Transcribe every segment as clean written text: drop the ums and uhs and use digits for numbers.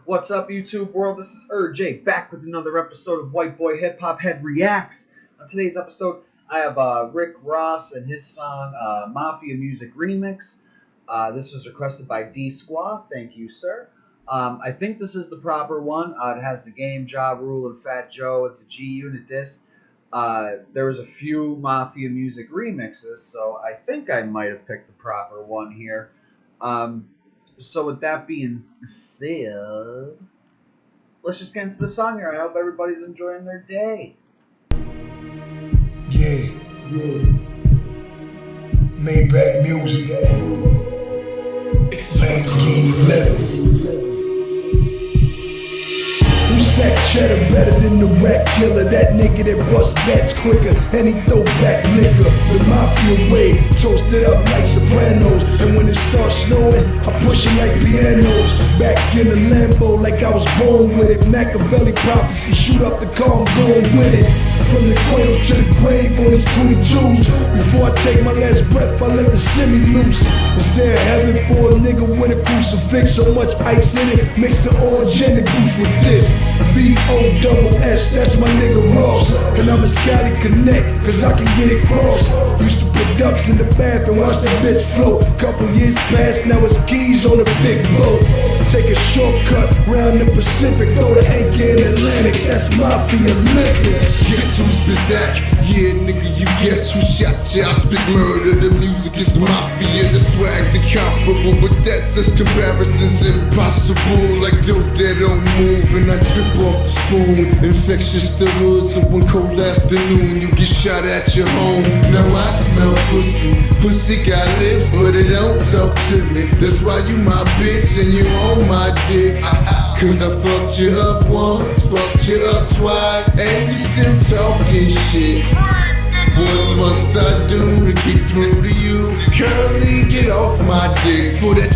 What's up, YouTube world? This is J back with another episode of White Boy Hip Hop Head Reacts. On today's episode, I have Rick Ross and his song Mafia Music Remix. This was requested by D Squaw. Thank you, sir. I think this is the proper one. It has the game, Ja Rule, and Fat Joe. It's a G Unit disc. There was a few Mafia Music remixes, so I think I might have picked the proper one here. So with that being said, let's just get into the song here. I hope everybody's enjoying their day. Yeah, Maybach music, Lamborghini level. Who stack cheddar better than the rap killer? That nigga that bust gats quicker, and he throw back liquor. The mafia way, toasted up like Sopranos. And when it starts snowing, I push it like pianos. Back in the Lambo like I was born with it. Machiavelli prophecy, shoot up the car, I'm going with it. From the cradle to the grave on these 22s. Before I take my last breath, I let the semi loose. Is there heaven for a nigga with a crucifix? So much ice in it, mix the orange and the goose with this. B-O-double-S, that's my nigga Ross. And I'm his Cali Connect, cause I can get it cross. Used to put ducks in the bath and watch the bitch float. Couple years past, now it's keys on a big boat. Take a shortcut round the Pacific, throw the anchor in Atlantic, that's mafia living. Guess who's Bizak? Yeah, nigga, you guess who shot ya? I spit murder, the music is mafia, the swag's incomparable, but that's such comparisons impossible. Like dope that don't move, and I drip off the spoon. Infectious the hood, so one cold afternoon, you get shot at your home. Now I smell pussy, pussy got lips, but it don't talk to me. That's why you my bitch and you on my dick. Cause I fucked you up once, fucked you up twice, and you still talking shit. What must I do to get through to you? Currently, get off my dick. For that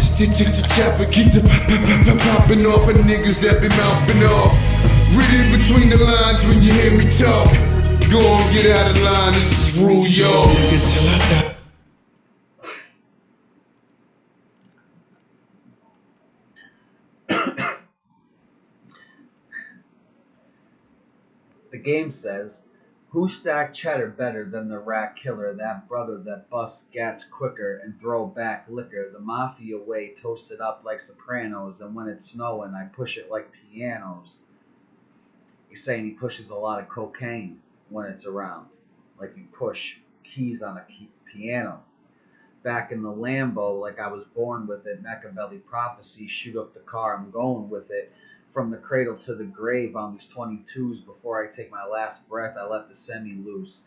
chopper, keep the popping off of niggas that be mouthing off. Read in between the lines when you hear me talk. Go on, get out of line, this is rule, y'all. Till I die. The game says, who stacked cheddar better than the rat killer? That brother that busts gats quicker and throw back liquor. The mafia way, toasted up like Sopranos, and when it's snowing, I push it like pianos. He's saying he pushes a lot of cocaine when it's around, like you push keys on a piano. Back in the Lambo, like I was born with it. Machiavelli prophecy, shoot up the car, I'm going with it. From the cradle to the grave on these 22s. Before I take my last breath, I let the semi loose.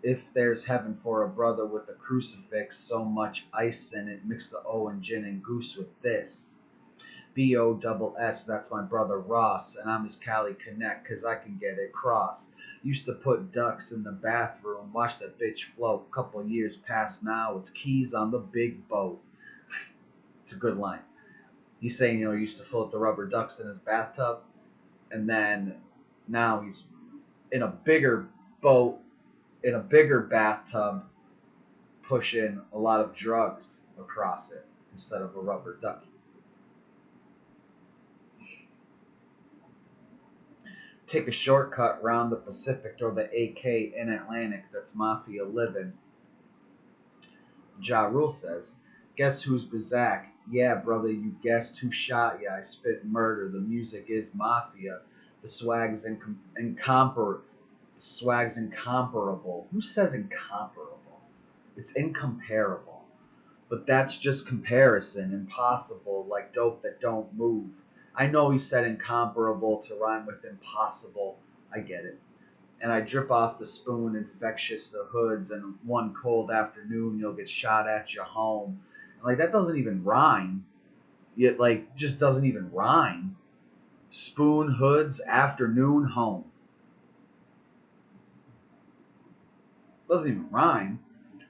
If there's heaven for a brother with a crucifix, so much ice in it, mix the O and gin and goose with this. B-O-double-S, that's my brother Ross, and I'm his Cali Connect, cause I can get it crossed. Used to put ducks in the bathroom, watch that bitch float. Couple years past now, it's keys on the big boat. It's a good line. He's saying, he used to float the rubber ducks in his bathtub, and then now he's in a bigger boat, in a bigger bathtub, pushing a lot of drugs across it instead of a rubber ducky. Take a shortcut round the Pacific, throw the AK in Atlantic, that's mafia living. Ja Rule says, guess who's Bizak? Yeah, brother, you guessed who shot ya. I spit murder, the music is mafia. The swag's incomparable. Who says incomparable? It's incomparable. But that's just comparison, impossible, like dope that don't move. I know he said incomparable to rhyme with impossible. I get it. And I drip off the spoon, infectious the hoods, and one cold afternoon you'll get shot at your home. And like that doesn't even rhyme. It like just doesn't even rhyme. Spoon, hoods, afternoon, home. Doesn't even rhyme.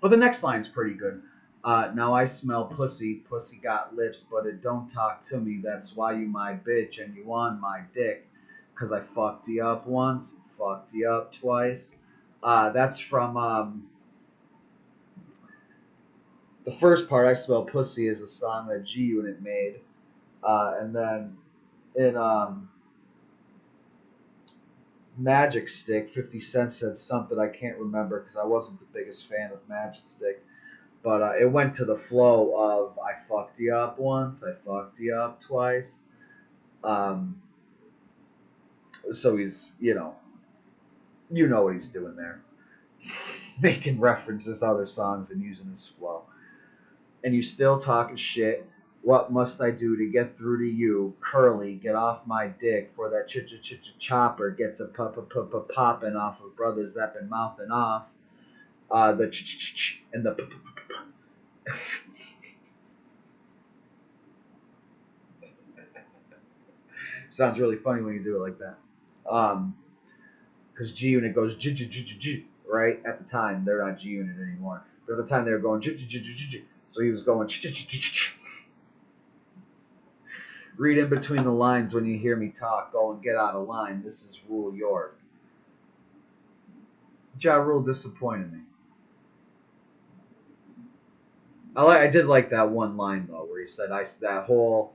But the next line's pretty good. Now I smell pussy, pussy got lips, but it don't talk to me. That's why you my bitch and you on my dick. Cause I fucked you up once, fucked you up twice. That's from the first part. I Smell Pussy is a song that G Unit made. And then in Magic Stick, 50 Cent said something I can't remember because I wasn't the biggest fan of Magic Stick. But it went to the flow of I fucked you up once, I fucked you up twice. Um, so he's, you know what he's doing there. Making references to other songs and using his flow. And you still talking shit. What must I do to get through to you? Curly, get off my dick for that chopper gets a popping off of brothers that been mouthing off. The and the sounds really funny when you do it like that. Because G Unit goes G, right? At the time, they're not G Unit anymore. But at the time, they were going G. So he was going Read in between the lines when you hear me talk. Go and get out of line. This is Rule York. Ja Rule disappointed me. I did like that one line though, where he said that whole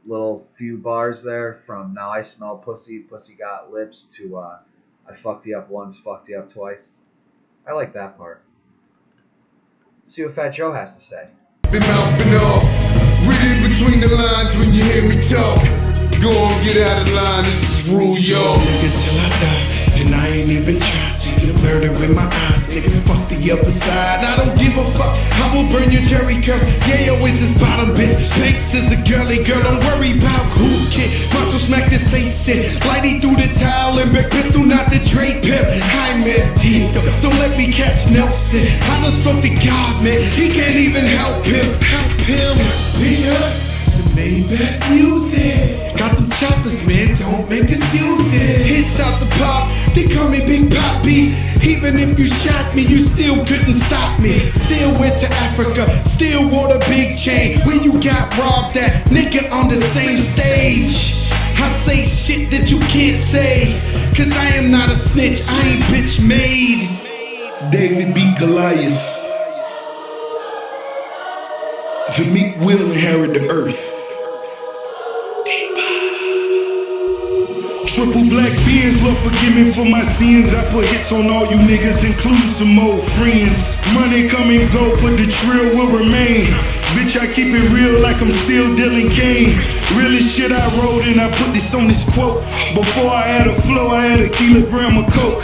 little few bars there from now I smell pussy, pussy got lips to I fucked you up once, fucked you up twice. I like that part. See what Fat Joe has to say. Been mouthing off, read in between the lines when you hear me talk. Go on, get out of line, this is Rule York. Nigga till I die, and I ain't even try. See the murder in my eyes, nigga, fuck the other side. I don't give a fuck, I will burn your Jerry curls. Yeah, yo, is his bottom bitch. Banks is a girly girl, don't worry about who kid. Macho smack this face in, lighty through the towel and big pistol, not the Dre pimp. I'm Mentito, don't let me catch Nelson. I done spoke to God, man, he can't even help him. Help him, nigga. Maybach music. Got them choppers, man, don't make excuses. Hits out the pop, they call me Big Poppy. Even if you shot me, you still couldn't stop me. Still went to Africa, still wore a big chain. Where you got robbed at, nigga, on the same stage. I say shit that you can't say, cause I am not a snitch, I ain't bitch made. David beat Goliath. The meek will inherit the earth. Triple black beers, Lord forgive me for my sins. I put hits on all you niggas, including some old friends. Money come and go, but the trill will remain. Bitch, I keep it real like I'm still dealing cane. Really shit I wrote and I put this on this quote. Before I had a flow, I had a kilogram of coke.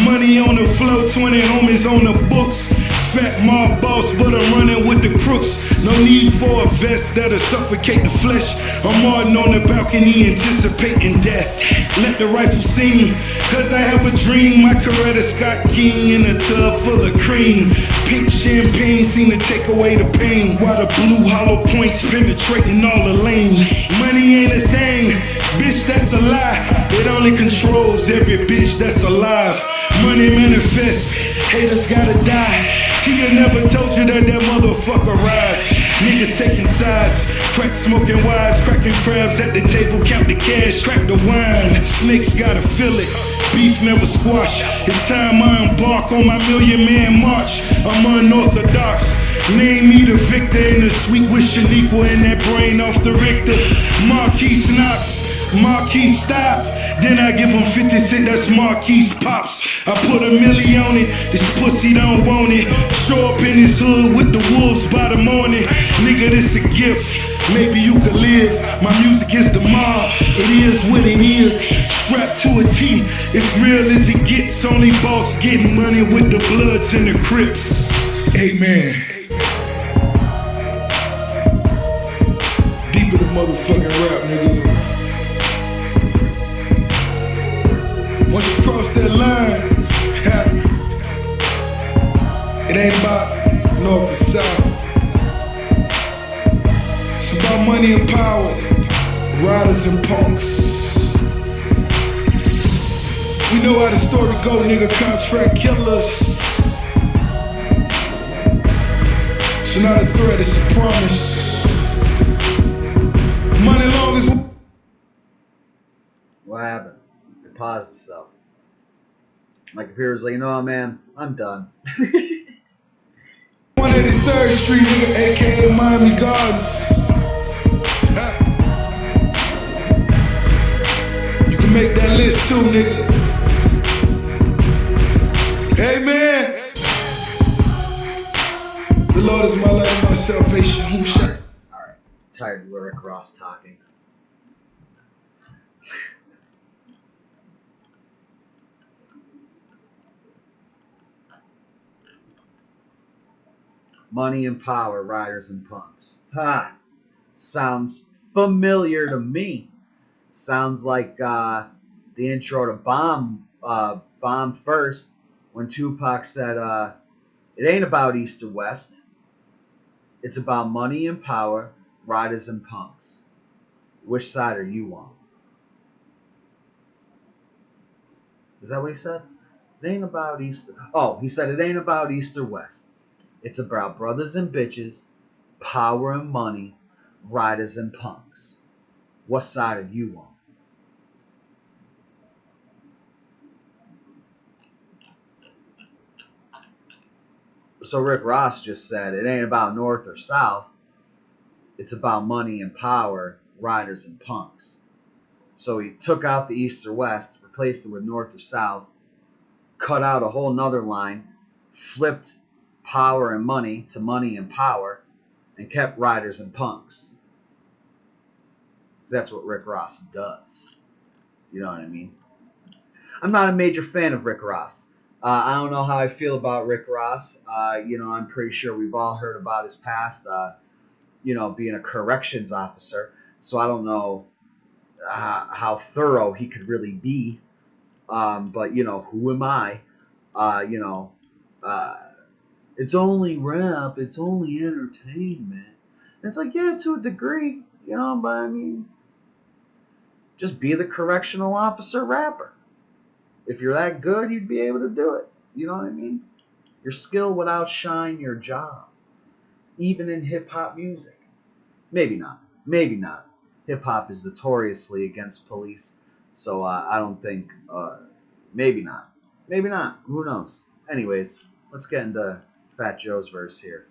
Money on the flow, 20 homies on the books. Fat mob boss, but I'm running with the crooks. No need for a vest that'll suffocate the flesh. I'm hardin' on the balcony, anticipating death. Let the rifle sing, cause I have a dream. My Coretta Scott King in a tub full of cream. Pink champagne seem to take away the pain, while the blue hollow points penetrating all the lanes. Money ain't a thing, bitch, that's a lie. It only controls every bitch that's alive. Money manifests, haters gotta die. Tia never told you that motherfucker rides. Niggas taking sides, crack smoking wives, cracking crabs at the table, count the cash, crack the wine. Snakes gotta feel it, beef never squash. It's time I embark on my million-man march. I'm unorthodox, name me the victor in the suite with Shaniqua and that brain off the Richter. Marquise Knox, Marquise stop. Then I give him 50 cents, that's Marquise Pops. I put a million on it, this pussy don't want it. Show up in his hood with the wolves by the morning. Nigga, this a gift, maybe you could live. My music is the mob, it is what it is. Strapped to a T, it's real as it gets. Only boss getting money with the Bloods and the Crips. Amen. Deeper the motherfucking rap, nigga. Once you cross that line, it ain't about north and south. It's about money and power, riders and punks. We know how the story go, nigga, contract killers. It's not a threat, it's a promise. Money long as... What happened? It paused itself. My computer was like, you know what, man? I'm done. 183rd Street, nigga, aka Miami Gardens. make that list too, nigga. Hey, man. The Lord is my light and my salvation. Whom shall... Alright, tired of Rick Ross talking. Money and power, riders and punks. Ha! Sounds familiar to me. Sounds like the intro to Bomb First, when Tupac said, it ain't about East or West. It's about money and power, riders and punks. Which side are you on? Is that what he said? It ain't about East. Oh, he said it ain't about East or West. It's about brothers and bitches, power and money, riders and punks. What side are you on? So Rick Ross just said it ain't about North or South. It's about money and power, riders and punks. So he took out the East or West, replaced it with North or South, cut out a whole nother line, flipped power and money to money and power, and kept riders and punks. That's what Rick Ross does. You know what I mean? I'm not a major fan of Rick Ross. I don't know how I feel about Rick Ross. I'm pretty sure we've all heard about his past, being a corrections officer. So I don't know how thorough he could really be. But, who am I? It's only rap. It's only entertainment. And it's like, yeah, to a degree, but I mean, just be the correctional officer rapper. If you're that good, you'd be able to do it. You know what I mean? Your skill would outshine your job, even in hip-hop music. Maybe not. Maybe not. Hip-hop is notoriously against police, so I don't think... maybe not. Maybe not. Who knows? Anyways, let's get into Fat Joe's verse here.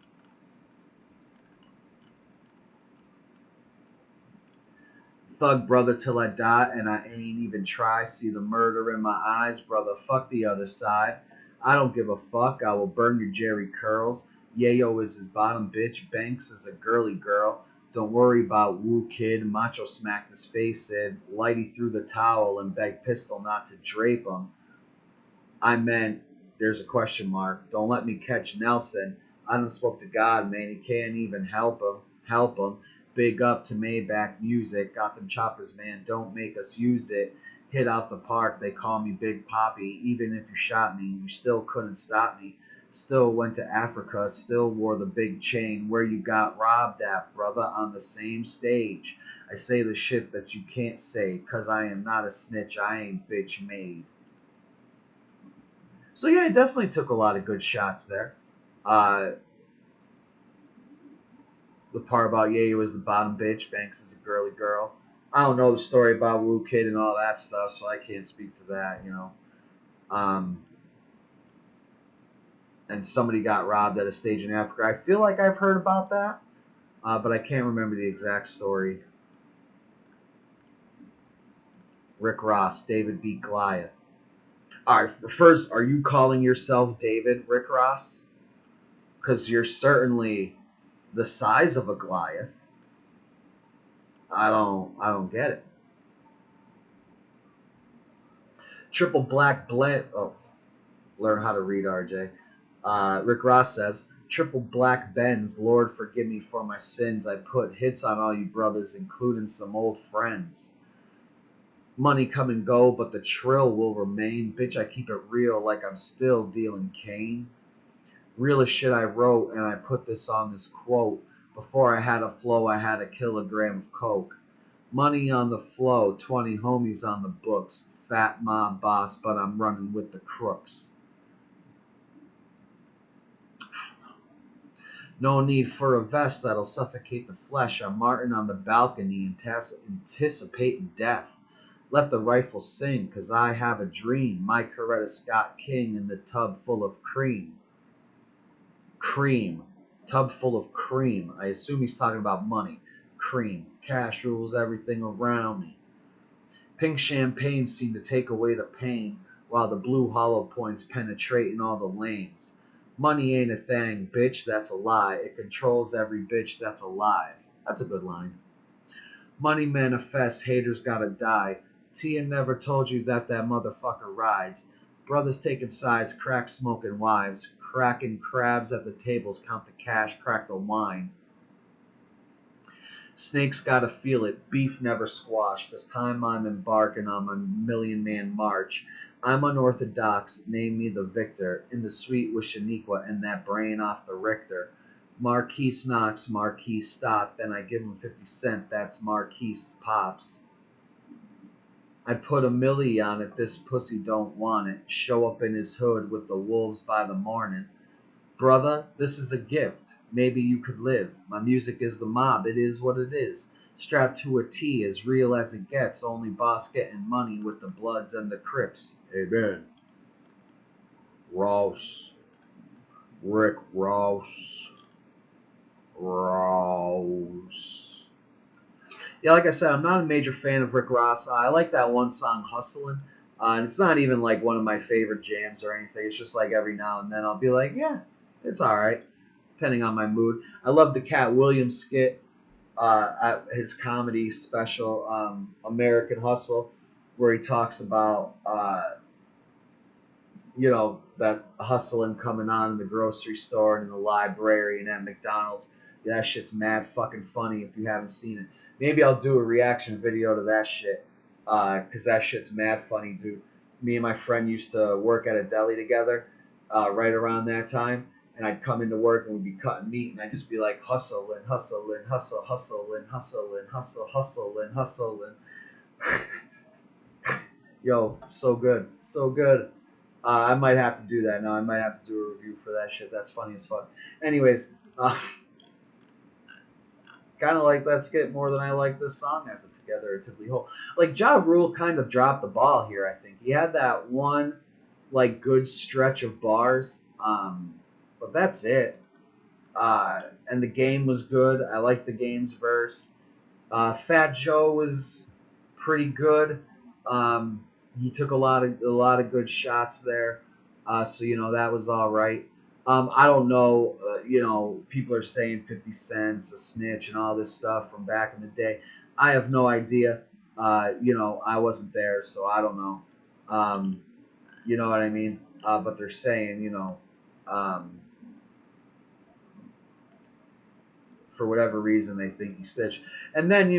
Thug brother till I die, and I ain't even try. See the murder in my eyes, brother, fuck the other side. I don't give a fuck, I will burn your Jerry curls. Yayo is his bottom bitch, Banks is a girly girl. Don't worry about Woo Kid, Macho smacked his face, said, Lighty threw the towel and begged Pistol not to drape him. I meant, there's a question mark, don't let me catch Nelson. I done spoke to God, man, he can't even help him. Big up to Maybach Music. Got them choppers, man. Don't make us use it. Hit out the park. They call me Big Poppy. Even if you shot me, you still couldn't stop me. Still went to Africa. Still wore the big chain. Where you got robbed at, brother? On the same stage. I say the shit that you can't say. Cause I am not a snitch. I ain't bitch made. So yeah, he definitely took a lot of good shots there. The part about Yayo is the bottom bitch, Banks is a girly girl. I don't know the story about Woo Kid and all that stuff, so I can't speak to that, And somebody got robbed at a stage in Africa. I feel like I've heard about that, but I can't remember the exact story. Rick Ross, David beat Goliath. All right, first, are you calling yourself David, Rick Ross? Because you're certainly the size of a Goliath. I don't get it. Triple black blend. Oh, learn how to read, RJ. Rick Ross says, triple black Benz. Lord, forgive me for my sins. I put hits on all you brothers, including some old friends. Money come and go, but the trill will remain. Bitch, I keep it real like I'm still dealing cane. Realest shit I wrote, and I put this on this quote. Before I had a flow, I had a kilogram of coke. Money on the flow, 20 homies on the books. Fat mob boss, but I'm running with the crooks. No need for a vest that'll suffocate the flesh. I'm Martin on the balcony, anticipating death. Let the rifle sing, 'cause I have a dream. My Coretta Scott King in the tub full of cream. Cream. Tub full of cream. I assume he's talking about money. Cream. Cash rules everything around me. Pink champagne seemed to take away the pain, while the blue hollow points penetrating all the lanes. Money ain't a thing, bitch, that's a lie. It controls every bitch that's alive. That's a good line. Money manifests, haters gotta die. Tia never told you that that motherfucker rides. Brothers taking sides, crack smoking wives, cracking crabs at the tables, count the cash, crack the wine. Snakes gotta feel it, beef never squashed. This time I'm embarking on my million-man march. I'm unorthodox, name me the victor. In the suite with Shaniqua and that brain off the Richter. Marquise knocks, Marquise stop, then I give him 50 cent, that's Marquise pops. I put a milli on it, this pussy don't want it. Show up in his hood with the wolves by the morning. Brother, this is a gift. Maybe you could live. My music is the mob. It is what it is. Strapped to a T, as real as it gets. Only boss getting money with the Bloods and the Crips. Amen. Ross. Rick Ross. Ross. Yeah, like I said, I'm not a major fan of Rick Ross. I like that one song, Hustlin'. And it's not even like one of my favorite jams or anything. It's just like every now and then I'll be like, yeah, it's all right, depending on my mood. I love the Cat Williams skit at his comedy special, American Hustle, where he talks about, that hustling coming on in the grocery store and in the library and at McDonald's. Yeah, that shit's mad fucking funny if you haven't seen it. Maybe I'll do a reaction video to that shit, because that shit's mad funny, dude. Me and my friend used to work at a deli together right around that time, and I'd come into work and we'd be cutting meat, and I'd just be like, hustle and hustle and hustle, hustle and hustle and hustle, hustle and hustle and yo, so good, so good. I might have to do that now. I might have to do a review for that shit. That's funny as fuck. Anyways, kind of like that skit more than I like this song as a together relatively whole. Like Ja Rule kind of dropped the ball here. I think he had that one like good stretch of bars, but that's it. And the game was good. I liked the game's verse. Fat Joe was pretty good. He took a lot of good shots there. So that was all right. I don't know. People are saying 50 Cent's a snitch and all this stuff from back in the day. I have no idea. I wasn't there, so I don't know. You know what I mean? But they're saying, for whatever reason they think he stitched. And then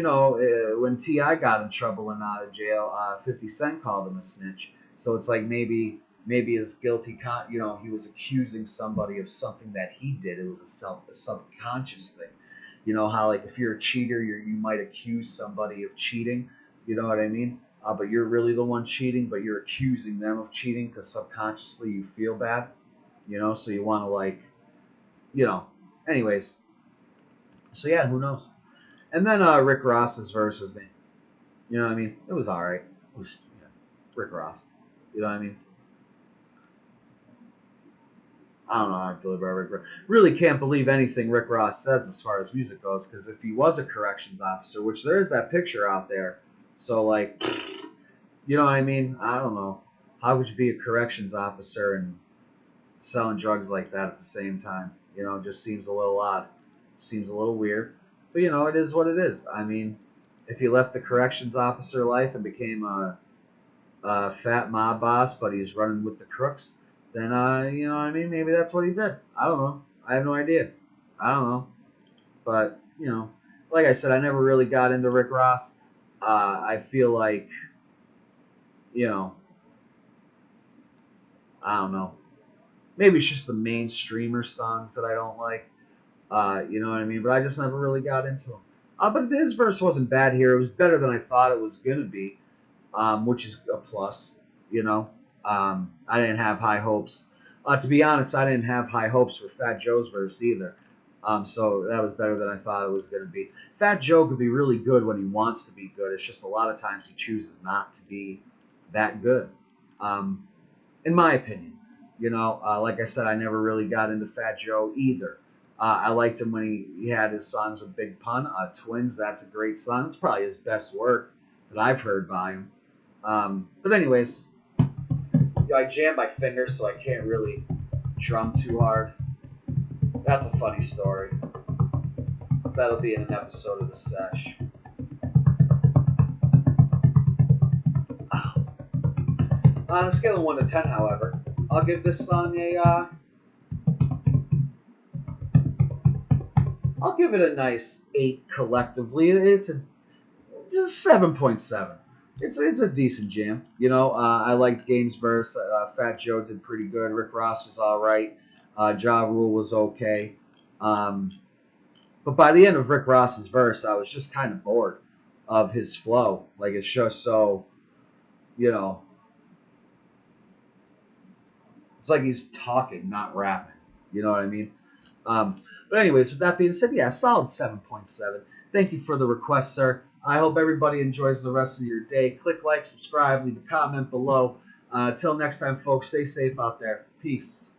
when T.I. got in trouble and out of jail, 50 Cent called him a snitch. So it's like maybe his guilty he was accusing somebody of something that he did. It was a subconscious thing. You know how like if you're a cheater, you might accuse somebody of cheating. You know what I mean? But you're really the one cheating, but you're accusing them of cheating because subconsciously you feel bad. So you want to anyways. So yeah, who knows? And then Rick Ross's verse was me. You know what I mean? It was all right. It was Rick Ross. You know what I mean? I don't know how I feel about Rick Ross. Really can't believe anything Rick Ross says as far as music goes, because if he was a corrections officer, which there is that picture out there, so like, you know what I mean? I don't know. How would you be a corrections officer and selling drugs like that at the same time? It just seems a little odd. Seems a little weird. But it is what it is. I mean, if he left the corrections officer life and became a fat mob boss, but he's running with the crooks, then you know what I mean? Maybe that's what he did. I don't know. I have no idea. I don't know. But, like I said, I never really got into Rick Ross. I feel like, I don't know. Maybe it's just the mainstreamer songs that I don't like. You know what I mean? But I just never really got into him. But his verse wasn't bad here. It was better than I thought it was going to be, which is a plus, I didn't have high hopes. To be honest, I didn't have high hopes for Fat Joe's verse either. So that was better than I thought it was going to be. Fat Joe could be really good when he wants to be good. It's just a lot of times he chooses not to be that good, in my opinion. Like I said, I never really got into Fat Joe either. I liked him when he had his songs with Big Pun. Twins, that's a great song. It's probably his best work that I've heard by him. But anyways, I jammed my finger, so I can't really drum too hard. That's a funny story. That'll be in an episode of the sesh. On a scale of 1 to 10, however, I'll give this song I'll give it a nice 8 collectively. It's a just 7.7. It's a decent jam. I liked Game's verse. Fat Joe did pretty good. Rick Ross was all right. Ja Rule was okay. But by the end of Rick Ross's verse, I was just kind of bored of his flow. Like, it's just so, you know, it's like he's talking, not rapping. You know what I mean? But anyways, with that being said, yeah, solid 7.7. Thank you for the request, sir. I hope everybody enjoys the rest of your day. Click like, subscribe, leave a comment below. Till next time, folks, stay safe out there. Peace.